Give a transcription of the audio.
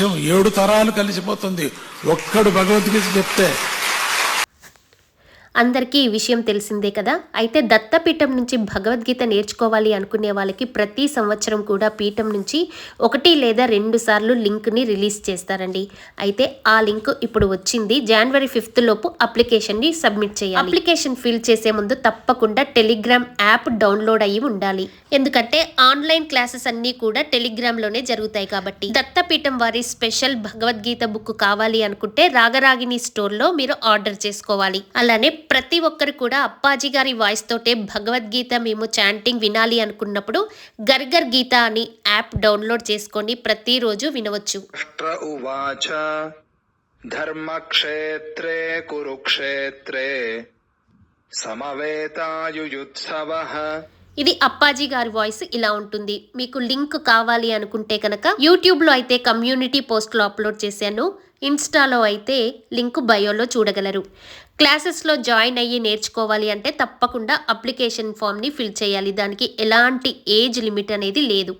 7 తరాలు కలిసిపోతుంది ఒక్కడు భగవద్గీత చెప్తే. అందరికీ ఈ విషయం తెలిసిందే కదా. అయితే దత్తపీఠం నుంచి భగవద్గీత నేర్చుకోవాలి అనుకునే వాళ్ళకి ప్రతి సంవత్సరం కూడా పీఠం నుంచి 1 లేదా 2 సార్లు లింక్ని రిలీజ్ చేస్తారండి. అయితే ఆ లింక్ ఇప్పుడు వచ్చింది. January 5th లోపు అప్లికేషన్ని సబ్మిట్ చేయాలి. అప్లికేషన్ ఫిల్ చేసే ముందు తప్పకుండా టెలిగ్రామ్ యాప్ డౌన్లోడ్ అయ్యి ఉండాలి. ఎందుకంటే ఆన్లైన్ క్లాసెస్ అన్నీ కూడా టెలిగ్రామ్లోనే జరుగుతాయి కాబట్టి. దత్తపీఠం వారి స్పెషల్ భగవద్గీత బుక్ కావాలి అనుకుంటే రాగరాగిని స్టోర్లో మీరు ఆర్డర్ చేసుకోవాలి. అలానే ప్రతి ఒక్కరు కూడా అప్పాజీ గారి వాయిస్ తోటే భగవద్గీత మేము చాంటింగ్ వినాలి అనుకున్నప్పుడు గర్గర్ గీత అని యాప్ డౌన్లోడ్ చేసుకొని ప్రతిరోజు వినవచ్చు. ధర్మక్షేత్రే కురుక్షేత్రే సమవేతాయుయుత్సవః. ఇది అప్పాజీ గారి వాయిస్ ఇలా ఉంటుంది. మీకు లింక్ కావాలి అనుకుంటే కనుక యూట్యూబ్లో అయితే కమ్యూనిటీ పోస్ట్లో అప్లోడ్ చేశాను. ఇన్స్టాలో అయితే లింక్ బయోలో చూడగలరు. క్లాసెస్లో జాయిన్ అయ్యి నేర్చుకోవాలి అంటే తప్పకుండా అప్లికేషన్ ఫామ్ని ఫిల్ చేయాలి. దానికి ఎలాంటి ఏజ్ లిమిట్ అనేది లేదు.